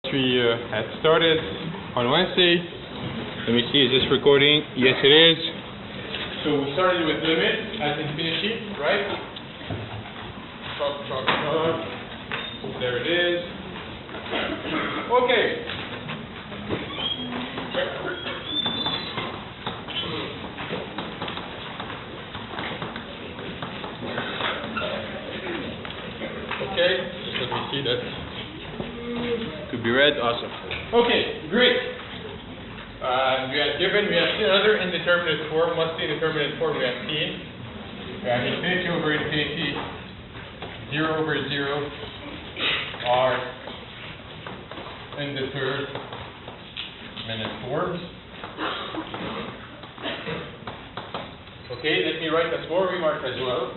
We had started on Wednesday. Let me see, is this recording? Yes, it is. So we started with limit at infinity, right? There it is. Okay. Okay, just let me see that. Could be read, awesome. Okay, great. We have seen another indeterminate form. What's the indeterminate form we have seen? We have infinity over infinity, 0 over 0, are indeterminate forms. Okay, let me write a small remark as well.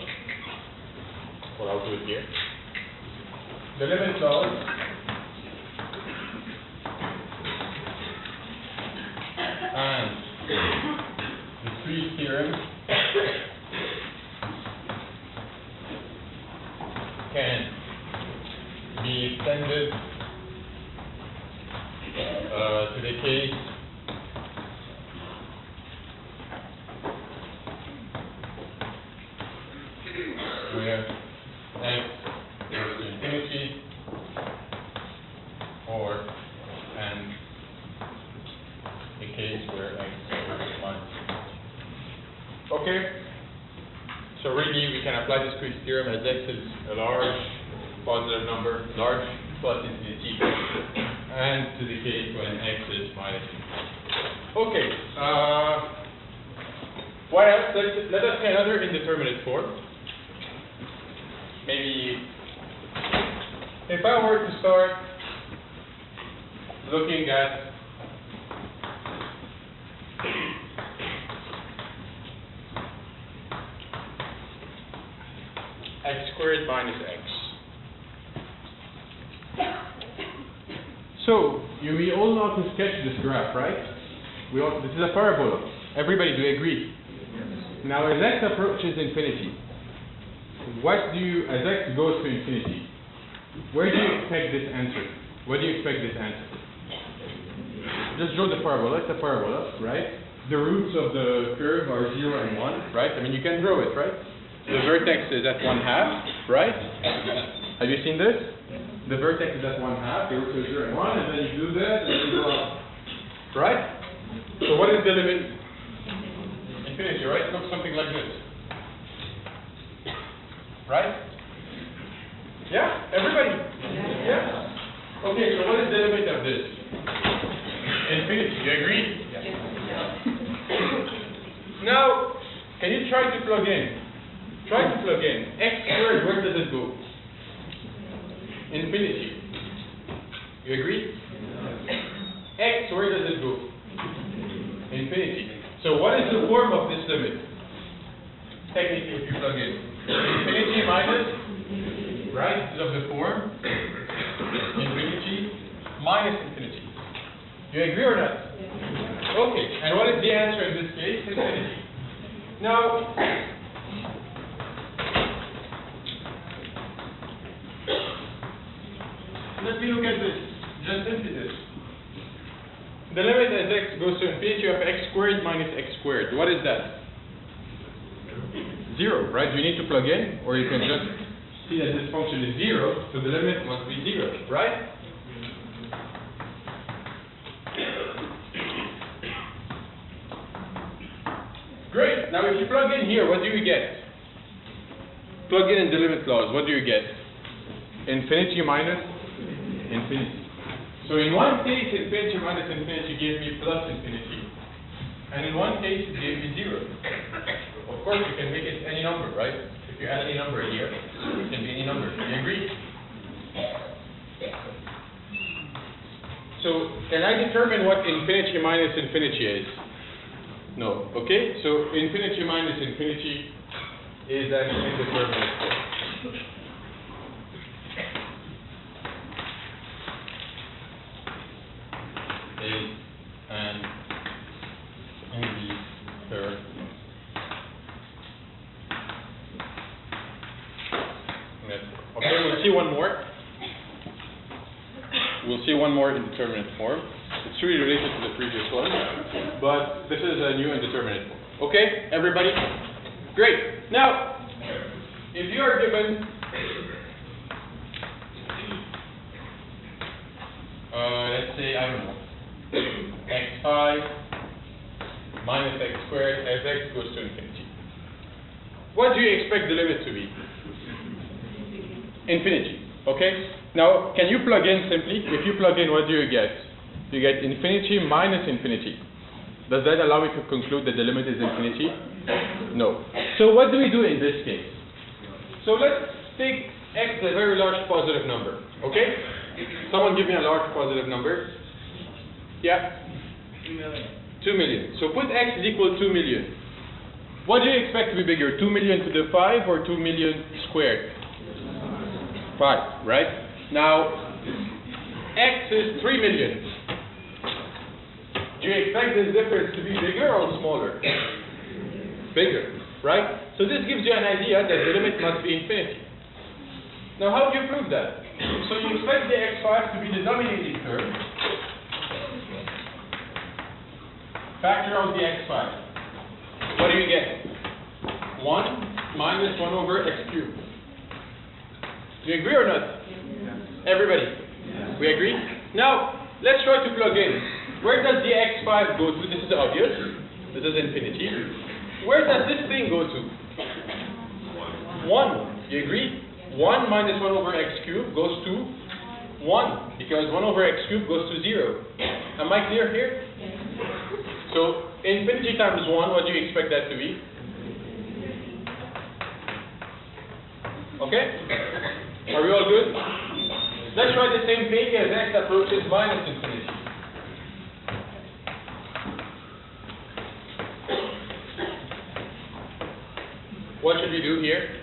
Well, I'll do it here. The limit clause and the Freeze theorem can be extended to the case where x goes to infinity or and the case where x is 1. Okay? So really we can apply this Freeze theorem as x is a large positive number, large plus infinity, and to the case when x is minus infinity. Okay. What else? Let us say another indeterminate form. Maybe if I were to start looking at x squared minus x. So, we all know how to sketch this graph, right? This is a parabola. Everybody, do you agree? Yes. Now, as x approaches infinity, as x goes to infinity, where do you expect this answer? What do you expect this answer? Just draw the parabola. It's a parabola, right? The roots of the curve are 0 and 1, right? I mean, you can draw it, right? The vertex is at 1/2, right? Have you seen this? The vertex is at 1/2, the roots are 0 and 1, and then you do that, and then you go up. Right? So what is the limit? Infinity, right? It looks something like this. Right? Yeah? Everybody? Yeah? Okay, so what is the limit of this? Infinity, you agree? Yeah. Now, can you try to plug in? Try to plug in. X squared, where does it go? Infinity. You agree? X, where does it go? Infinity. So what is the form of this limit? Technically, if you plug in. Infinity minus, right? This is of the form. Infinity minus infinity. You agree or not? Okay. And what is the answer in this case? Infinity. Now, let me look at this. Just simply this. The limit as x goes to infinity of x squared minus x squared. What is that? 0, right? Do you need to plug in? Or you can just see that this function is 0, so the limit must be 0, right? Great. Now if you plug in here, what do you get? Plug in the limit clause. What do you get? Infinity minus infinity. So in one case, infinity minus infinity gave me plus infinity. And in one case, it gave me 0. Of course, you can make it any number, right? If you add any number here, it can be any number. Do you agree? So can I determine what infinity minus infinity is? No. Okay? So infinity minus infinity is an indeterminate form. Is an indeterminate. Okay, we'll see one more. We'll see one more indeterminate form. It's really related to the previous one, but this is a new indeterminate form. Okay, everybody? Great. Now, if you are given let's say, I don't know, x5 minus x squared as x goes to infinity. What do you expect the limit to be? Infinity. Okay? Now, can you plug in simply? If you plug in, what do you get? You get infinity minus infinity. Does that allow you to conclude that the limit is infinity? No. So what do we do in this case? So let's take x as a very large positive number. Okay? Someone give me a large positive number. Yeah? 2 million. 2 million. So put x is equal to 2 million. What do you expect to be bigger? 2 million to the 5 or 2 million squared? 5, right? Now, x is 3 million. Do you expect this difference to be bigger or smaller? Bigger, right? So this gives you an idea that the limit must be infinity. Now, how do you prove that? So you expect the x5 to be the dominating term. Factor out the x5. What do you get? 1 minus 1 over x cubed. Do you agree or not? Yes. Everybody? Yes. We agree? Now, let's try to plug in. Where does the x5 go to? This is obvious. This is infinity. Where does this thing go to? 1. Do you agree? 1 minus 1 over x cubed goes to 1, because 1 over x cubed goes to 0. Am I clear here? So, infinity times 1, what do you expect that to be? Okay? Are we all good? Let's try the same thing as x approaches minus infinity. What should we do here?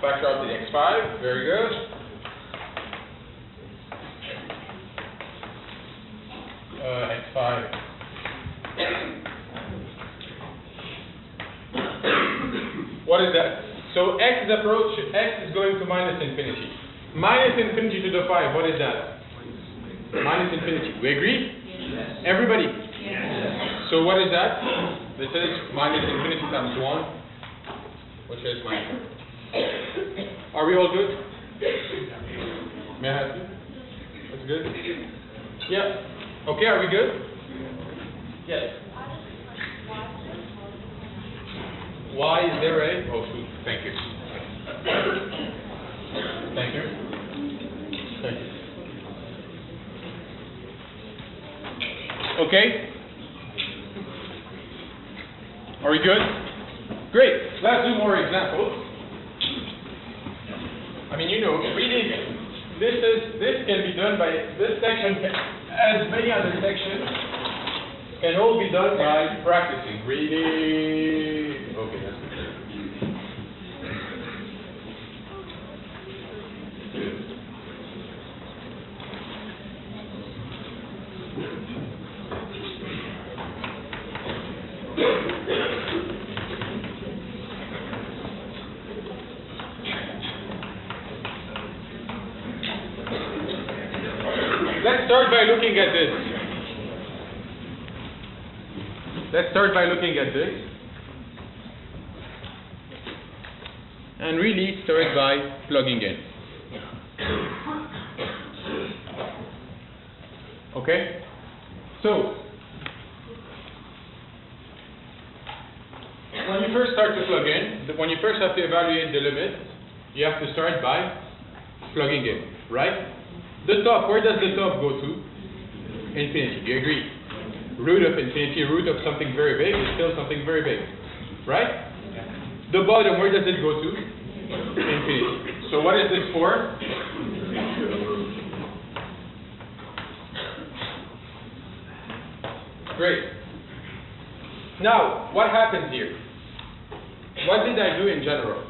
Factor out the x5, very good. X5. What is that? So x is going to minus infinity. Minus infinity to the 5, what is that? Minus infinity. We agree? Yes. Everybody? Yes. So what is that? This is minus infinity times 1, which is minus. Are we all good? May I have you? That's good? Yeah. Okay, are we good? Yes. Why is there a? Oh, shoot. Thank you. Thank you. Thank you. Okay. Are we good? Great. Let's do more examples. I mean, you know, really, this can be done by this section, as many other sections, can all be done by practicing. Really. Okay, that's good. Let's start by looking at this. Let's start by looking at this. And really start by plugging in. Okay? So, when you first start to plug in, when you first have to evaluate the limit, you have to start by plugging in, right? The top, where does the top go to? Infinity. Do you agree? Root of infinity, root of something very big is still something very big. Right? The bottom, where does it go to? Infinity. So what is this for? Great. Now, what happens here? What did I do in general?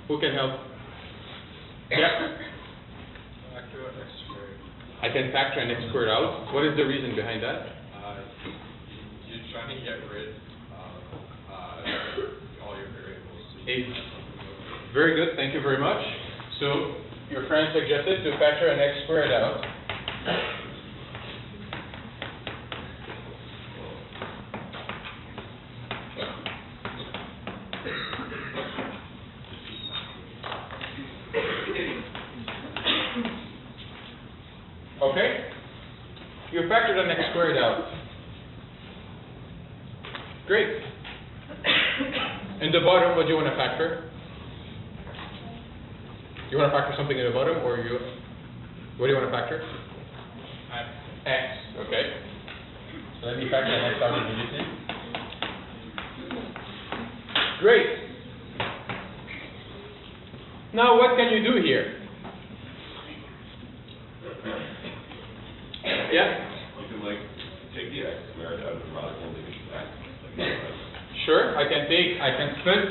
Who can help? Yeah. Factor x squared. I can factor an x squared out. What is the reason behind that? You're trying to get rid of 8. Very good, thank you very much. So, your friend suggested to factor an x squared out. Okay? You factored an x squared out. Great. In the bottom, what do you want to factor? You want to factor something in the bottom, or what do you want to factor? X. Okay. So let me factor an x out immediately. Great. Now what can you do here? Yeah? You can take the x squared out of the radical and leave it back. Sure, I can split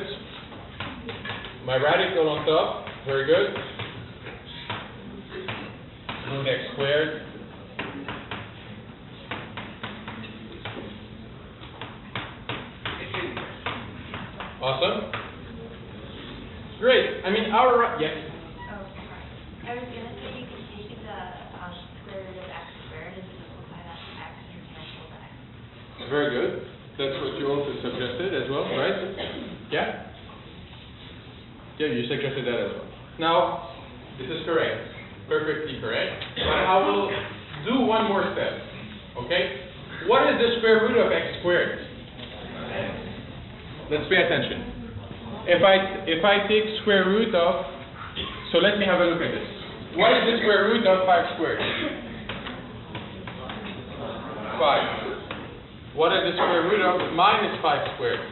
my radical on top. Very good. Root x squared. Awesome. Great. I mean, yes. I was going to say you can take the square root of x squared and simplify that to x and cancel the x. Very good. That's what you also suggested as well, right? Yeah? Yeah, you suggested that as well. Now, this is correct. Perfectly correct. But I will do one more step. Okay? What is the square root of x squared? Let's pay attention. If I take square root of, so let me have a look at this. What is the square root of 5 squared? 5. What is the square root of minus 5 squared?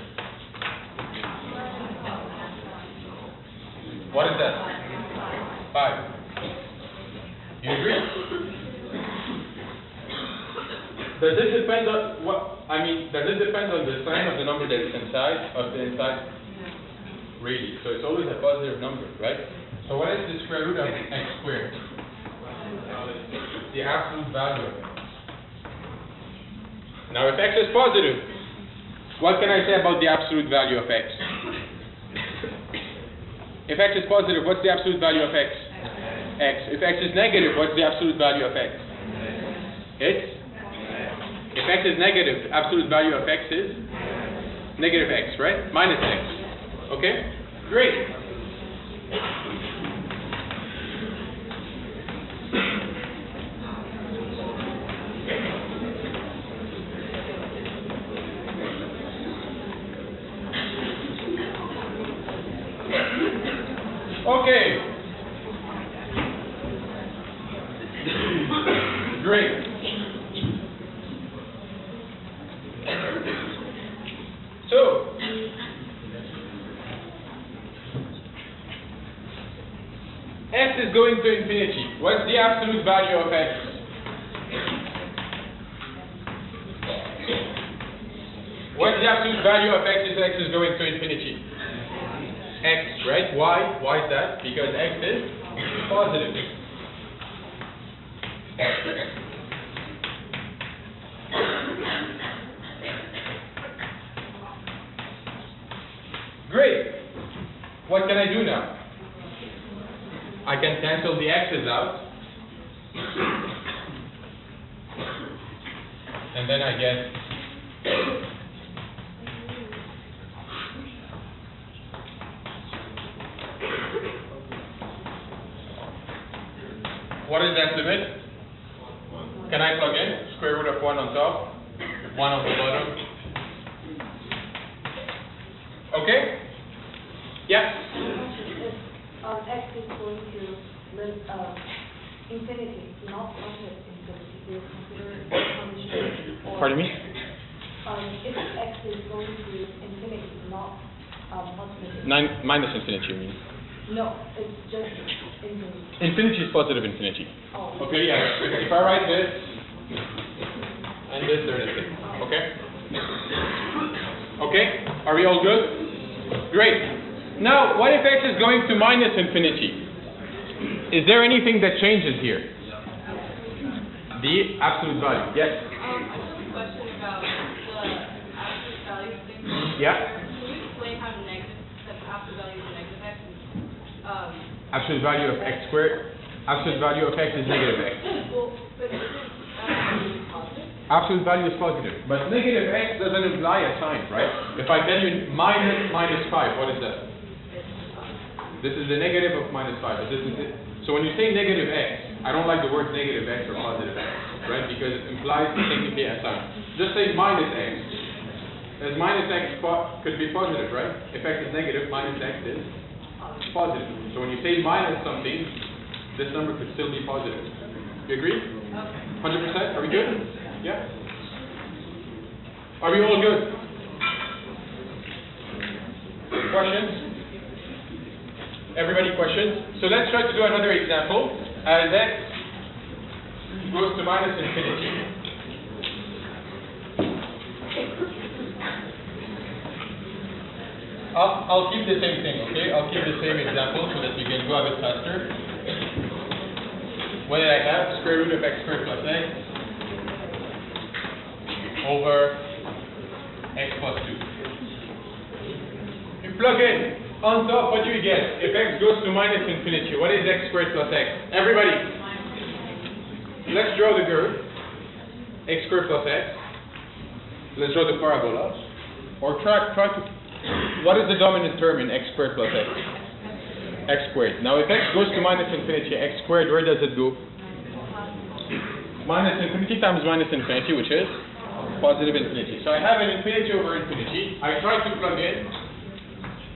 What is that? 5. You agree? Does it depend on does it depend on the sign of the number that's inside? Really. So it's always a positive number, right? So what is the square root of x squared? The absolute value of it. Now if x is positive, what can I say about the absolute value of x? If x is positive, what's the absolute value of x? X. If x is negative, what's the absolute value of x? If x is negative, the absolute value of x is negative x, right? Minus x. Okay? Great. Okay. Great. So, x is going to infinity. What's the absolute value of x? What's the absolute value of x if x is going to infinity? X, right? Why? Why is that? Because x is positive. Great. What can I do now? I can cancel the x's out. And then I get what is that limit? Can I plug in? Square root of 1 on top, 1 on the bottom. Okay? Yeah? X is going to infinity, not positive infinity. Do you consider condition? Pardon me? If x is going to infinity, not positive. Minus infinity, you mean? No, it's just infinity. Infinity is positive infinity. Oh. Okay, yeah. If I write this, and this, there it is. Okay? Okay? Are we all good? Great. Now, what if x is going to minus infinity? Is there anything that changes here? The absolute value. Yes? I just have a question about the absolute value thing. Yeah? Can you explain how negative the absolute Absolute value of x squared. Absolute value of x is negative x. Well, but isn't positive? Absolute value is positive. But negative x doesn't imply a sign, right? If I tell you minus 5, what is that? This is the negative of minus 5, but this is it. So when you say negative x, I don't like the words negative x or positive x, right? Because it implies technically a sign. Just say minus x. As minus x could be positive, right? If x is negative, minus x is positive. So when you say minus something, this number could still be positive. You agree? 100%? Are we good? Yeah? Are we all good? Questions? Everybody questions? So let's try to do another example. As x goes to minus infinity. I'll keep the same thing, okay? I'll keep the same example so that you can go a bit faster. What did I have? Square root of x squared plus x over x plus 2. You plug in. On top, what do you get? If x goes to minus infinity, what is x squared plus x? Everybody, let's draw the curve. X squared plus x. Let's draw the parabola. Or try to... What is the dominant term in x squared plus x? X squared. Now, if x goes to minus infinity, x squared, where does it go? Minus infinity times minus infinity, which is positive infinity. So I have an infinity over infinity. I try to plug in.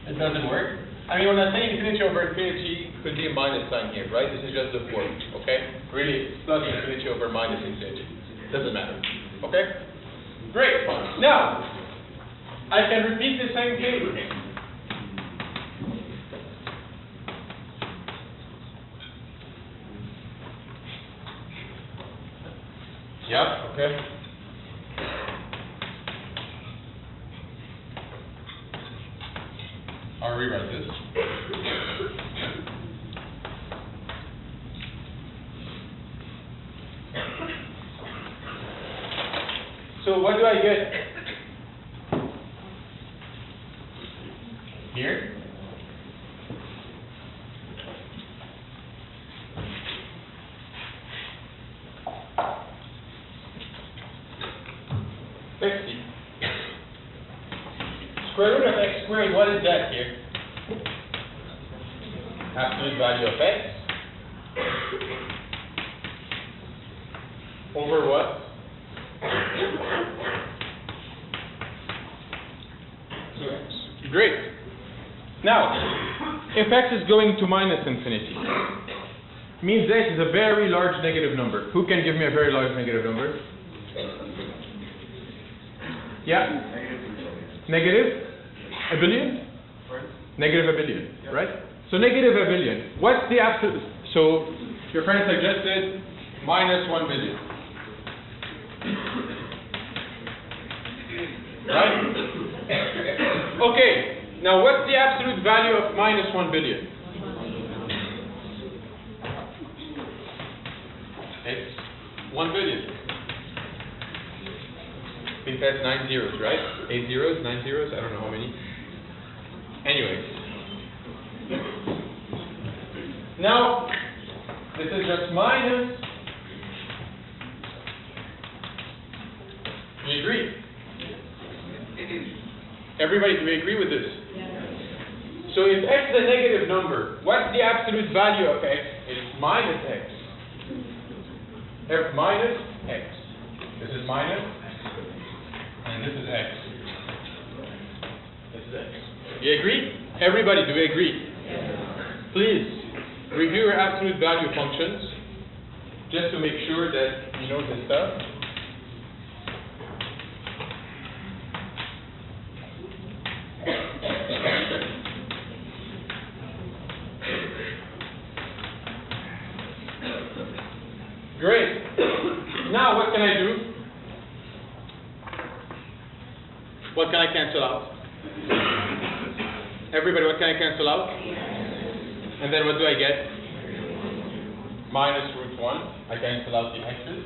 It doesn't work. I mean, when I say infinity over infinity, could be a minus sign here, right? This is just the form, okay? Really, it's plus infinity over minus infinity. Doesn't matter, okay? Great. Now, I can repeat the same thing. Yeah, okay. I'll rewrite this. So what do I get here? Let's see. Square root of x squared, what is that here? Absolute value of x over what? Great. Now, if x is going to minus infinity, means x is a very large negative number. Who can give me a very large negative number? Yeah? Negative? A billion? Negative a billion, right? So negative a billion. What's the absolute? So your friend suggested minus 1 billion. Right? Okay. Now what's the absolute value of minus 1 billion? It's 1 billion. I think that's 9 zeros, right? 8 zeros, 9 zeros, I don't know how many. Anyway. Now, this is just minus. Do you agree? Everybody, do we agree with this? So if x is a negative number, what's the absolute value of x? It's minus x. F minus x. This is minus, and this is x. This is x. You agree? Everybody, do we agree? Please, review your absolute value functions, just to make sure that you know this stuff. Great. Now what can I do? What can I cancel out? Everybody, what can I cancel out? And then what do I get? Minus root 1. I cancel out the x's.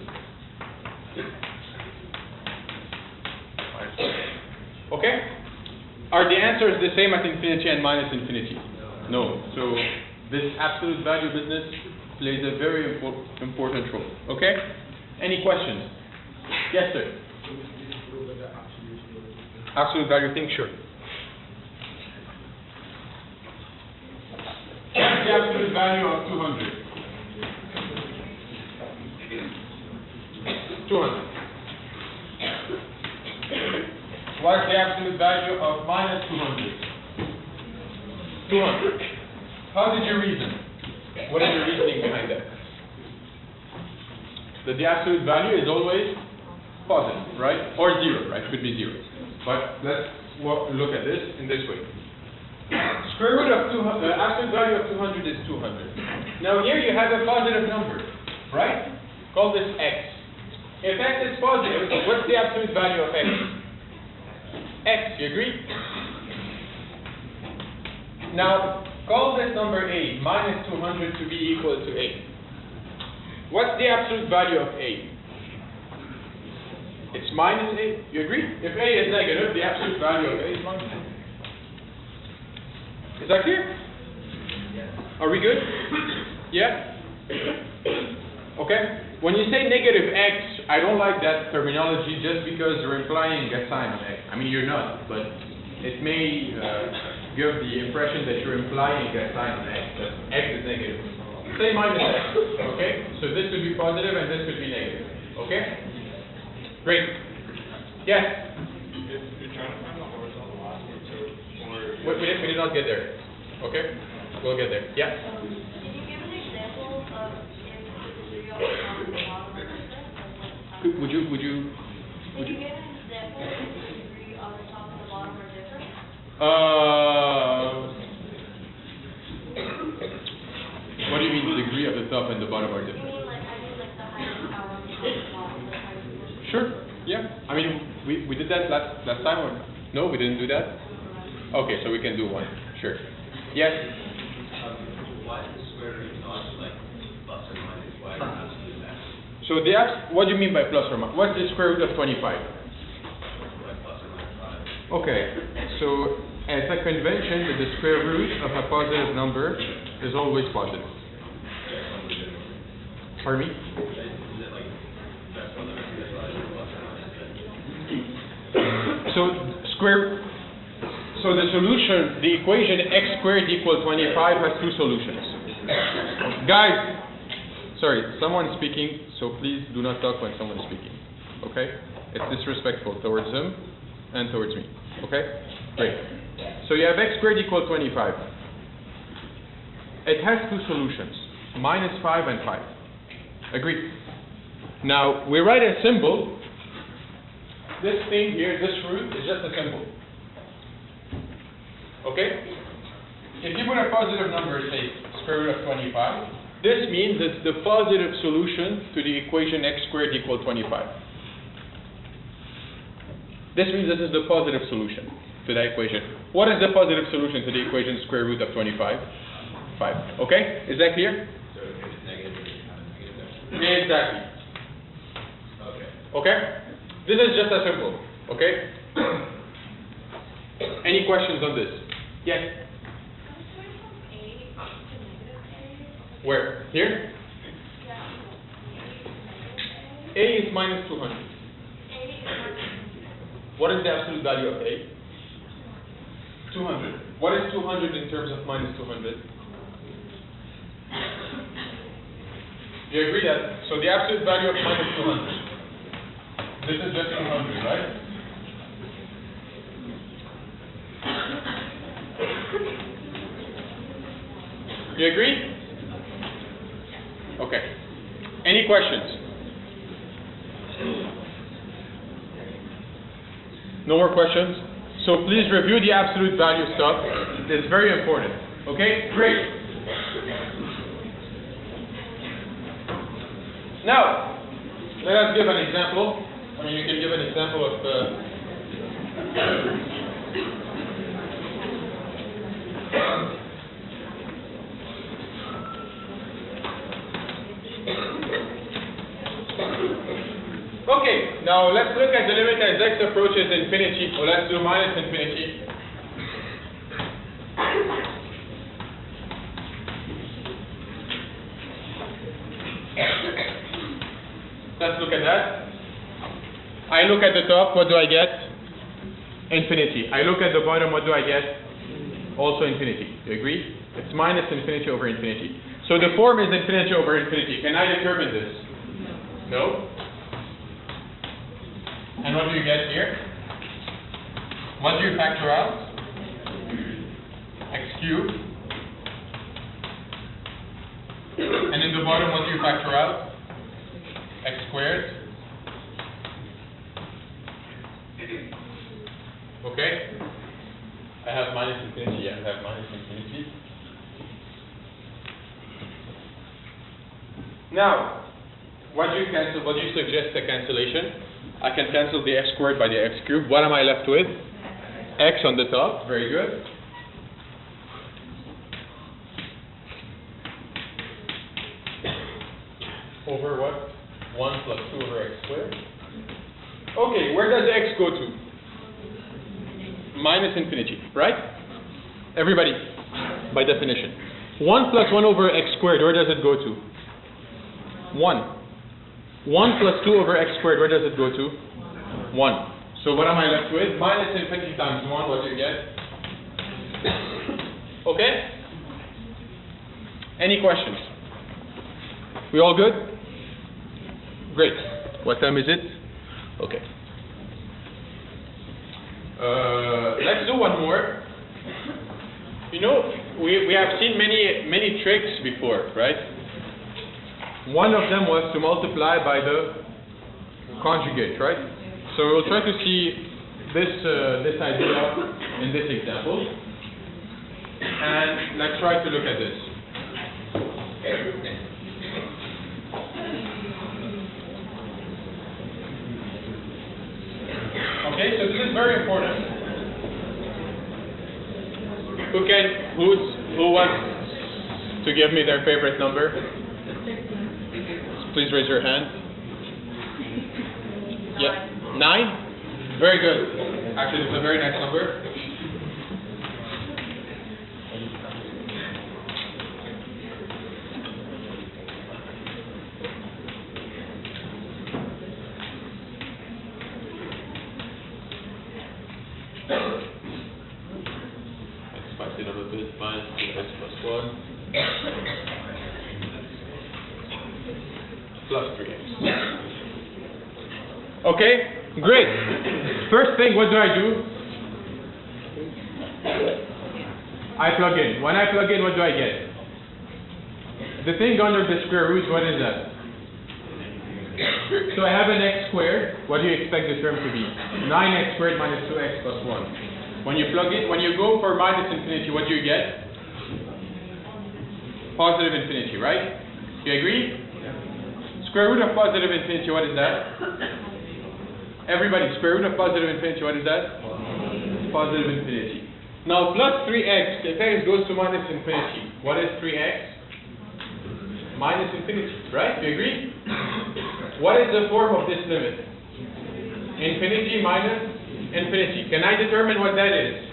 Okay? Are the answers the same at infinity and minus infinity? No. So this absolute value business plays a very important role. Okay? Any questions? Yes, sir. Absolute value thing, sure. What's the absolute value of 200? 200. What's the absolute value of minus 200? 200. How did you reason? What is the reasoning behind that? That the absolute value is always positive, right? Or zero, right? It could be zero. But let's look at this in this way. Square root of absolute value of 200 is 200. Now here you have a positive number, right? Call this x. If x is positive, what's the absolute value of x? X, you agree? Now, call this number a, minus 200 to be equal to a. What's the absolute value of a? It's minus a, you agree? If a is negative, the absolute value of a is minus a. Is that clear? Are we good? Yeah? Okay? When you say negative x, I don't like that terminology just because you're implying a sign of x. I mean, you're not, but it may give the impression that you're implying a sign of x, that x is negative. Say minus x, okay? So this could be positive and this could be negative, okay? Great. Yes? You're trying to find the horizontal aspect, so We did not get there, okay? We'll get there. Yeah? Can you give an example of if the degree of the bottom of the different? Would you Can you give an example if the degree on the top and the bottom are different? What do you mean the degree of the top and the bottom are different? I mean like the highest power on the top and the bottom, the highest position. Sure. Yeah. I mean, we did that last time, or no? We didn't do that. Okay, so we can do one. Sure. Yes. Why is the square root not like plus or minus? Why do you have to do that? So what do you mean by plus or minus? What's the square root of 25? Like plus or minus 5. Okay. So as a convention, the square root of a positive number is always positive. Pardon me? Is it like that's what they're plus or minus? So the solution, the equation x squared equals 25 has two solutions. Guys, sorry, someone's speaking, so please do not talk when someone is speaking. Okay? It's disrespectful towards them and towards me. Okay? Great. So you have x squared equals 25. It has two solutions, minus 5 and 5. Agree? Now, we write a symbol. This thing here, this root, is just a symbol. Okay? If you put a positive number, say square root of 25, this means it's the positive solution to the equation x squared equals 25. This means this is the positive solution to that equation. What is the positive solution to the equation square root of 25? 5. Okay? Is that clear? So if it's negative, you have a negative there. Exactly. Okay. Okay? This is just a symbol. Okay? Any questions on this? Yes? Where? Here? A is minus 200. What is the absolute value of A? 200. What is 200 in terms of minus 200? Do you agree that? So the absolute value of minus 200. This is just 200, right? You agree? Okay. Any questions? No more questions? So please review the absolute value stuff. It's very important. Okay? Great. Now, let us give an example. I mean, you can give an example of Okay, now let's look at the limit as x approaches infinity. Or let's do minus infinity. Let's look at that. I look at the top, what do I get? Infinity. I look at the bottom, what do I get? Also infinity. You agree? It's minus infinity over infinity. So the form is infinity over infinity. Can I determine this? No. And what do you get here? What do you factor out? X cubed. And in the bottom, what do you factor out? X squared. Okay? I have minus infinity, yeah, I have minus infinity. Now, what do you cancel? What do you suggest a cancellation? I can cancel the x squared by the x cubed. What am I left with? X on the top, very good. Over what? 1 plus 2 over x squared. Okay, where does x go to? Minus infinity, right? Everybody, by definition. 1 plus 1 over x squared, where does it go to? 1. 1 plus 2 over x squared, where does it go to? 1. So what am I left with? Minus infinity times 1, what do you get? Okay? Any questions? We all good? Great. What time is it? Okay. Let's do one more. You know, we have seen many tricks before, right? One of them was to multiply by the conjugate, right? So we'll try to see this idea in this example, and let's try to look at this. Okay, so this is very important. Who wants to give me their favorite number? Please raise your hand. Yeah, 9? Very good. Actually, it's a very nice number. Spice it up a bit. Minus 2x plus 1 plus 3x. Okay, great. First thing, what do? I plug in. When I plug in, what do I get? The thing under the square root, what is that? So I have an x squared. What do you expect the term to be? 9x squared minus 2x plus 1. When you plug it, when you go for minus infinity, what do you get? Positive infinity, right? Do you agree? Square root of positive infinity, what is that? Everybody, square root of positive infinity, what is that? Positive infinity. Now plus 3x, if x goes to minus infinity, what is 3x? Minus infinity, right? Do you agree? What is the form of this limit? Infinity minus infinity. Can I determine what that is?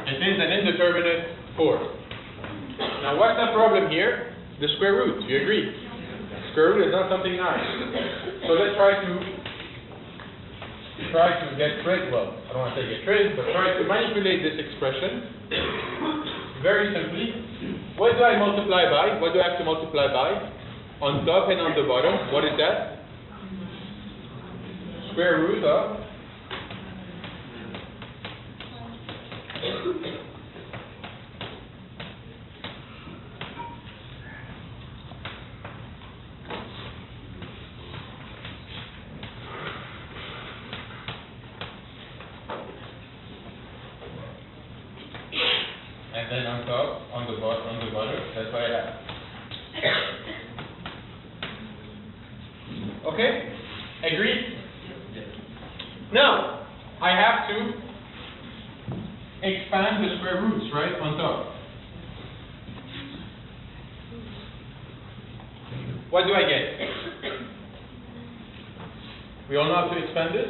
It is an indeterminate form. Now what's the problem here? The square root. Do you agree? Square root is not something nice. So let's try to get rid, well, I don't want to say get rid, but try to manipulate this expression. Very simply, what do I multiply by? What do I have to multiply by? On top and on the bottom, what is that? Square root of and then on top, on the bottom, that's what I have. Okay? Agreed? Now, I have to expand the square roots, right, on top. What do I get? We all know how to expand this?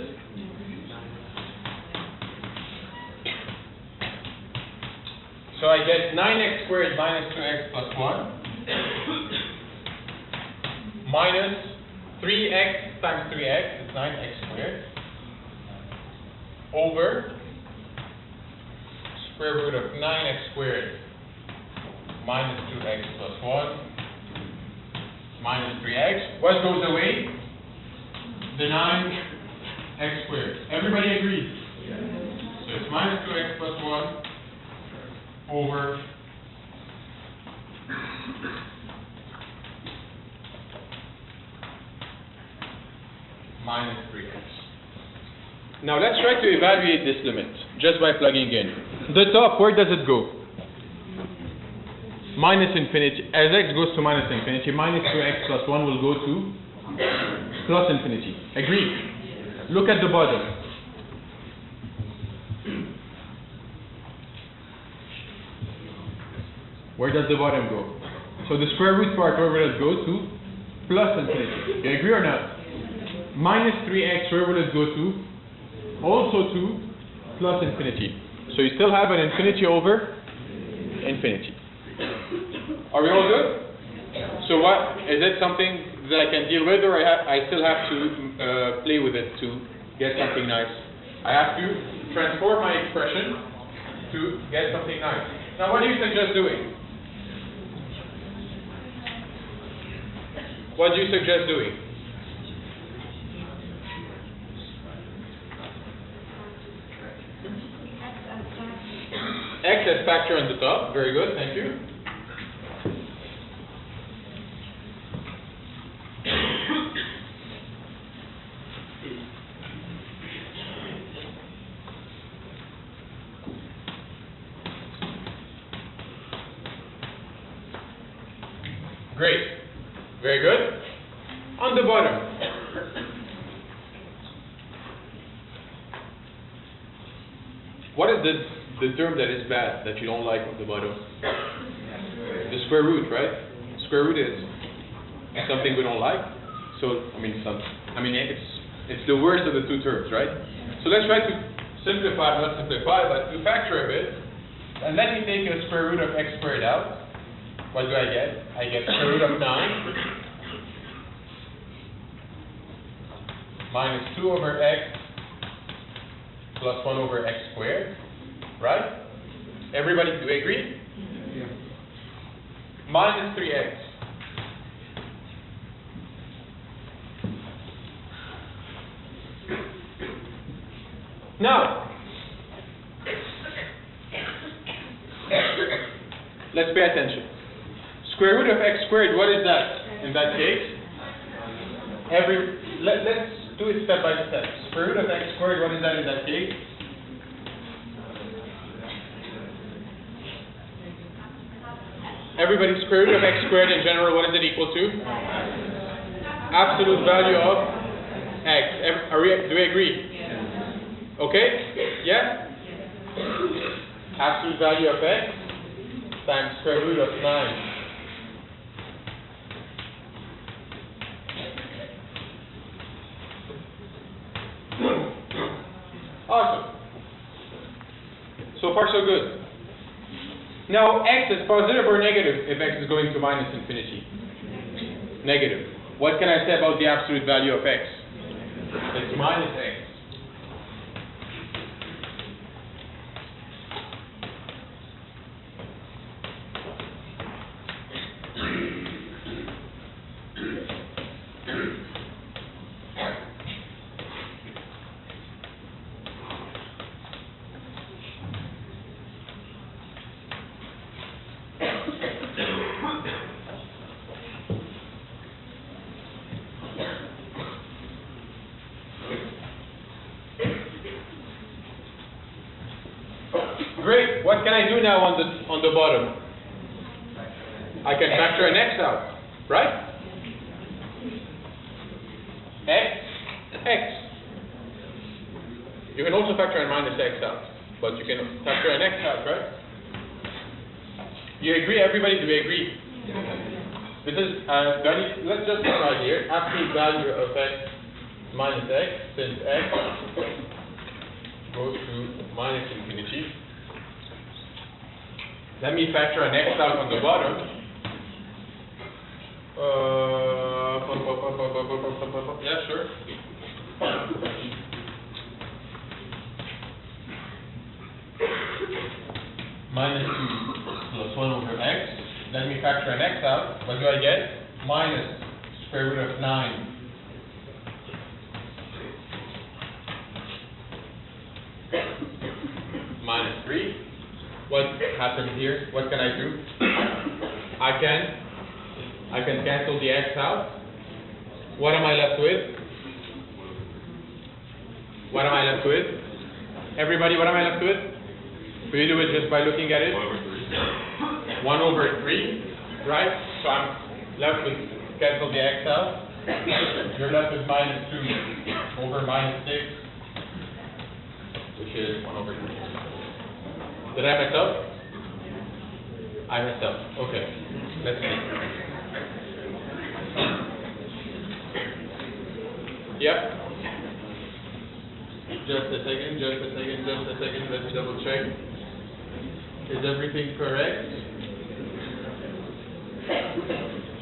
So I get 9x squared minus 2x plus 1 minus 3x times 3x, it's 9x squared, over square root of 9x squared minus 2x plus 1 minus 3x. What goes away? The 9x squared. Everybody agrees? So it's minus 2x plus 1 over minus 3x. Now let's try to evaluate this limit just by plugging in. The top, where does it go? Minus infinity. As x goes to minus infinity, minus 2x plus 1 will go to plus infinity. Agreed? Look at the bottom. Where does the bottom go? So the square root part, where will it go to? Plus infinity. You agree or not? Minus 3x, where will it go to? Also to plus infinity. So you still have an infinity over infinity. Are we all good? So what, is it something that I can deal with, or I still have to play with it to get something nice? I have to transform my expression to get something nice. Now what do you suggest doing? What do you suggest doing? X as factor on the top. Very good, thank you. Great. Very good. On the bottom. What is the term that is bad, that you don't like on the bottom? The square root, right? Square root is something we don't like. So, it's the worst of the two terms, right? So let's try to simplify, not simplify, but to factor a bit. And let me take a square root of x squared out. What do I get? I get square root of 9 minus 2 over x plus 1 over x squared, right? Everybody, do we agree? Yeah. Minus 3x. Now, let's pay attention. Square root of x squared, what is that in that case? Let's do it step by step. Square root of x squared, what is that in that case? Everybody, square root of x squared in general, what is it equal to? Absolute value of x. Do we agree? Okay? Yeah? Absolute value of x times square root of 9. Awesome. So far so good. Now x is positive or negative if x is going to minus infinity? Negative. What can I say about the absolute value of x? It's minus x. Great. What can I do now on the bottom? I can factor an x out, right? X. You can also factor an minus x out, but you can factor an x out, right? You agree? Everybody, do we agree? This is let's just start here. Absolute value of x minus x, since x goes to minus infinity. Let me factor an x out on the bottom. Yeah, sure. Minus 2 plus 1 over x. Let me factor an x out. What do I get? Minus square root of 9. Minus 3. What happens here? What can I do? I can cancel the x out. What am I left with? What am I left with? Everybody, what am I left with? Will you do it just by looking at it? 1 over 3, right? So I'm left with, cancel the x out. You're left with minus 2 over minus 6, which is 1 over 3. Did I mess up? I messed up. Okay. Let's see. Yep. Just a second. Let me double check. Is everything correct?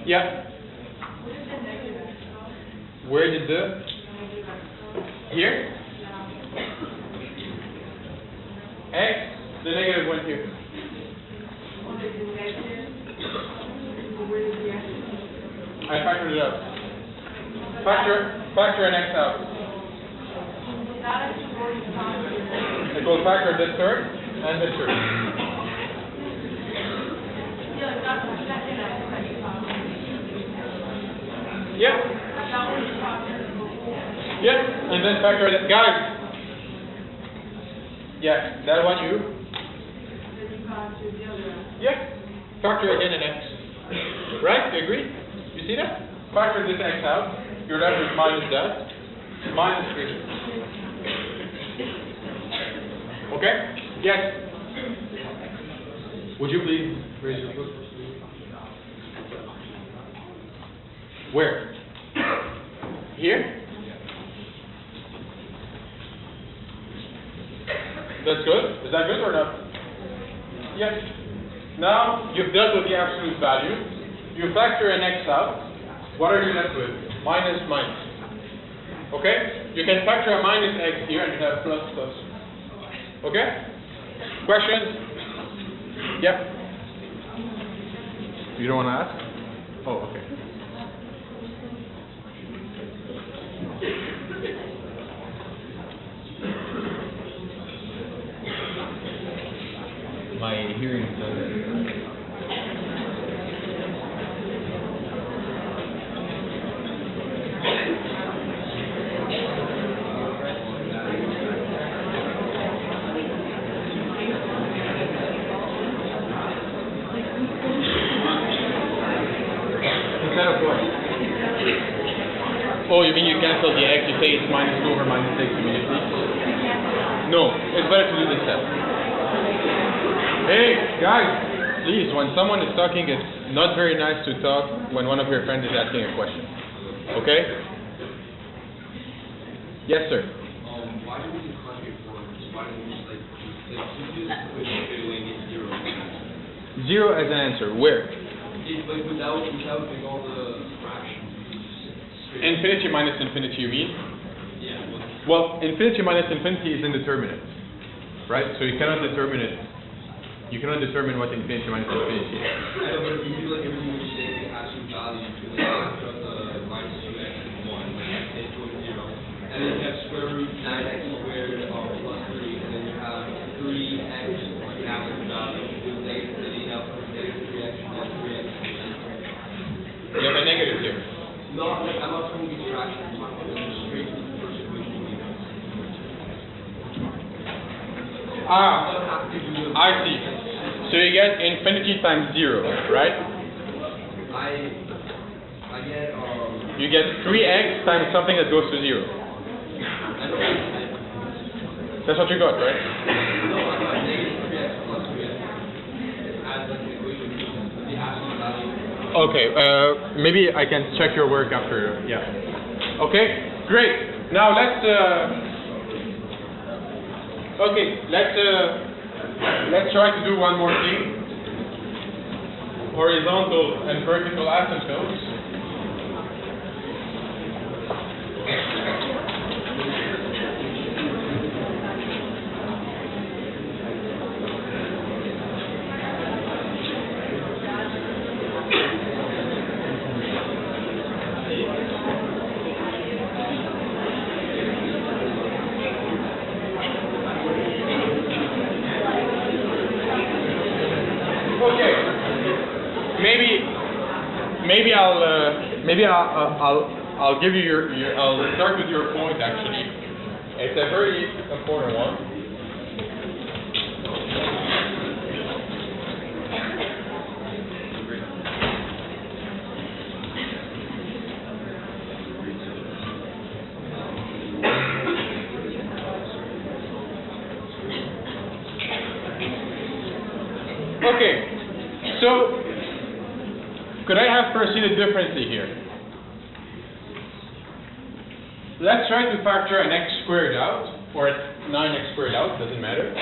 Yeah. Where did the? Here? X, the negative one here. I factored it out. Factor an x out. It will factor this term and this term. Yeah. Yeah, and then factor that. Guys. Yeah, that one you. Yeah. Factor again an x. Right? You agree? You see that? Factor this x out. You're left with minus that. Minus 3. Okay? Yes. Would you please raise your foot? Where? Here? That's good? Is that good or not? Yes. Now, you've dealt with the absolute value. You factor an x out. What are you left with? Minus, minus. Okay? You can factor a minus x here and you have plus, plus. Okay? Questions? Yep. You don't want to ask? Oh, okay. My hearing doesn't. Oh, you mean you cancel the x, you say it's minus 2 over minus 6 immediately? No, it's better to do this step. Hey, guys, please, when someone is talking, it's not very nice to talk when one of your friends is asking a question. Okay? Yes, sir. Why do we use conjugate forms? Why do we use like use doing it 0? 0 as an answer. Where? Like without like all the fractions. Infinity minus infinity, you mean? Yeah. Well, infinity minus infinity is indeterminate, right? So you cannot determine it. You cannot determine what infinity minus infinity is. I know, but if you do like everything you say, the absolute value, you can factor out the minus 2x and 1, like say to 0. And then you have square root 9x squared plus 3, and then you have 3x like an absolute value. You do negative 3, now negative 3x, and then 3x. You have a negative here. No, I'm not talking these fractions. I'm talking straight to the first equation. I see. So you get infinity times 0, right? I get You get 3x times something that goes to 0. I don't know. That's what you got, right? No, I got negative 3x plus 3x as like an equation with the absolute value. Okay, maybe I can check your work after, yeah. Okay, great. Now let's try to do one more thing. Horizontal and vertical asymptotes. I'll give you I'll start with your point actually. It's a very important one. Okay, so could I have proceeded differently here? Let's try to factor an x squared out, or 9x squared out, doesn't matter.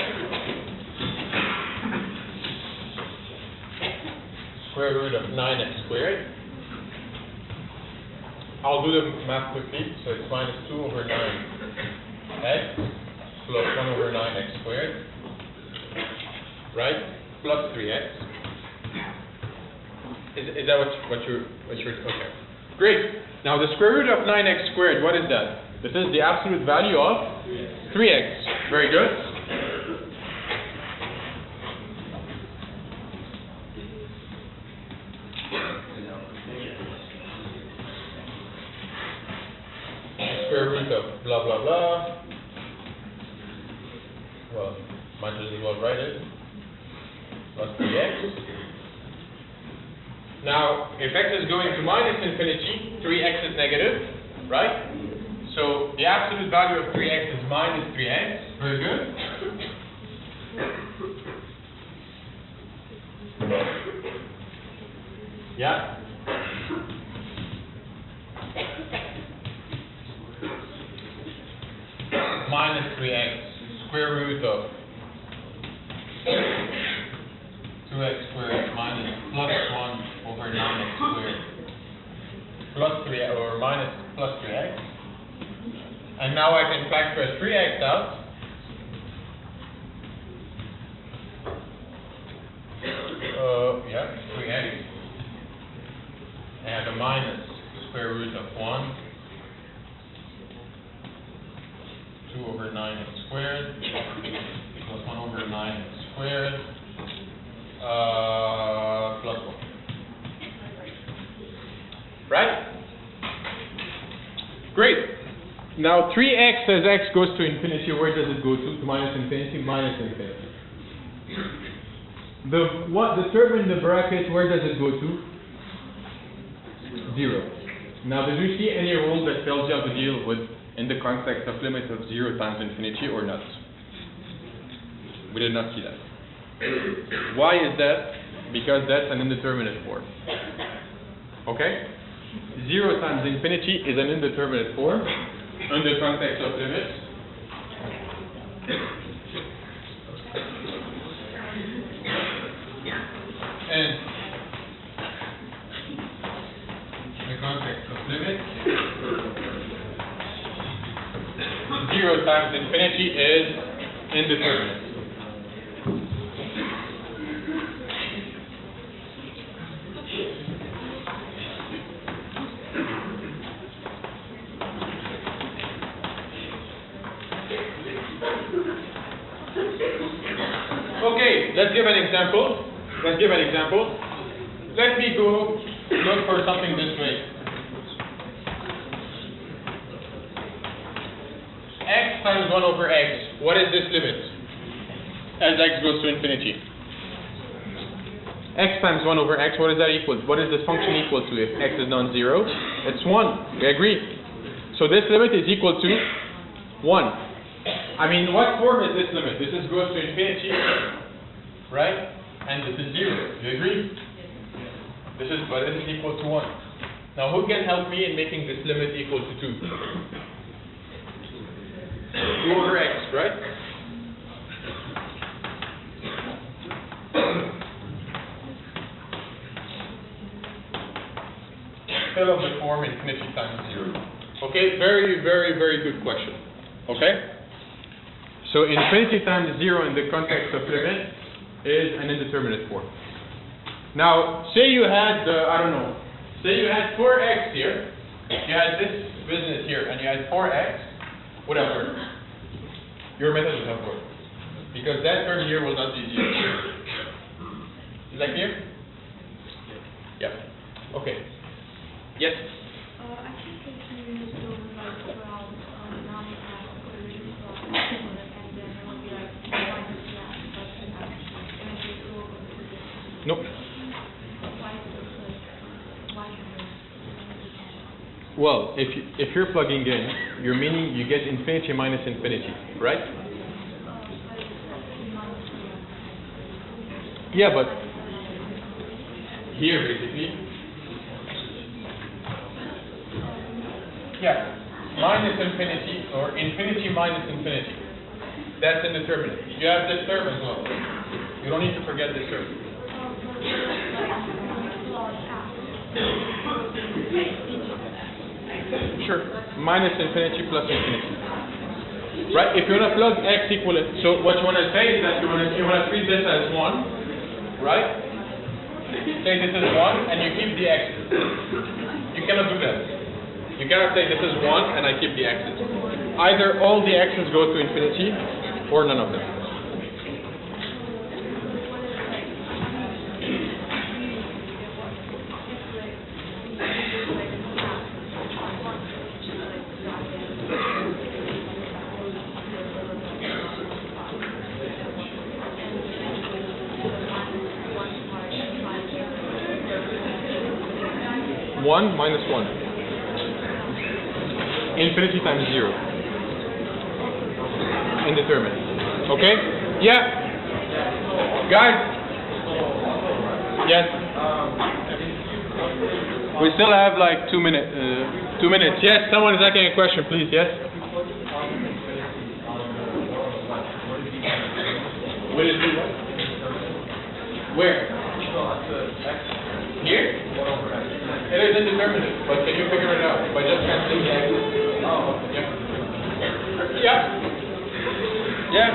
Square root of 9x squared. I'll do the math quickly, so it's minus 2 over 9x plus 1 over 9x squared, right? Plus 3x. Is that what you're, okay. Great. Now the square root of 9x squared, what is that? This is the absolute value of 3x. Very good. Square root of blah, blah, blah. Well, might just as well write it. Plus 3x. Now, if x is going to minus infinity, 3x is negative, right? So the absolute value of 3x is minus 3x. Very good. Yeah. Minus 3x, square root of 2x squared minus plus 1 over 9x squared plus 3 or minus plus 3x. And now I can factor 3x out. Yeah, 3x. And a minus square root of 1. 2 over 9x squared plus 1 over 9x squared plus 1. Right? Great. Now 3x as x goes to infinity, where does it go to? To minus infinity, minus infinity. The term in the bracket, where does it go to? 0. Now, did you see any rule that tells you how to deal with in the context of limit of 0 times infinity or not? We did not see that. Why is that? Because that's an indeterminate form. Okay? 0 times infinity is an indeterminate form in the context of limits. And in the context of limits, 0 times infinity is indeterminate. Okay, let's give an example. Let me go look for something this way. X times 1 over x. What is this limit? As x goes to infinity. X times 1 over x, what is that equal to? What is this function equal to if x is non-zero? It's 1. We agree. So this limit is equal to 1. I mean, what form is this limit? This is goes to infinity, right? And this is 0. Do you agree? This is equal to 1. Now, who can help me in making this limit equal to 2? 2 over x, right? Fill up the form infinity times 0. Okay, very, very, very good question. Okay? So infinity times 0 in the context of limit is an indeterminate form. Now, say you had, say you had 4x here, you had this business here, and you had 4x, would have worked. Your method would have worked. Because that term here will not be 0. Is that clear? Yeah. Okay. Yes? I think if you do like 12, now we have square root of 12, and then it will be like minus that, but and if you go over to this, Nope. why is it like 100? Well, if you're plugging in, you're meaning you get infinity minus infinity, right? Yeah, but here basically. Yeah, minus infinity or infinity minus infinity. That's indeterminate. You have this term as well. You don't need to forget this term. Sure. Minus infinity plus infinity. Right? If you want to plug x equal it, so what you want to say is that you want to treat this as 1, right? Say this is 1 and you keep the x's. You cannot do that. You cannot say this is 1 and I keep the x's. Either all the x's go to infinity or none of them. One minus 1. Infinity times 0. Indeterminate. Okay? Yeah. Guys? Yes. We still have like 2 minutes. 2 minutes. Yes, someone is asking a question, please. Yes? Will it be what? Where? Here? It is indeterminate, but can you figure it out by just canceling the x's? Oh, yeah. Yeah. Yeah.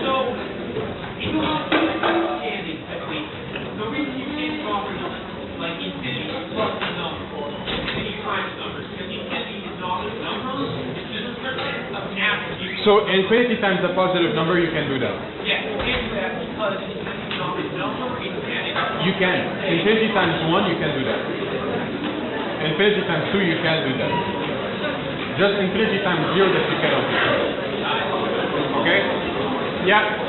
So, you have to understanding that the reason you can't talk like infinity plus the number, or infinity times numbers, because infinity is not a number, it's just a certain of average. So infinity times a positive number, you can do that. Yeah, you can do that because infinity is not a number, it's an You can. Infinity times 1, you can do that. Infinity times 2, you can do that. Just infinity times 0 that you cannot do. Okay? Yeah.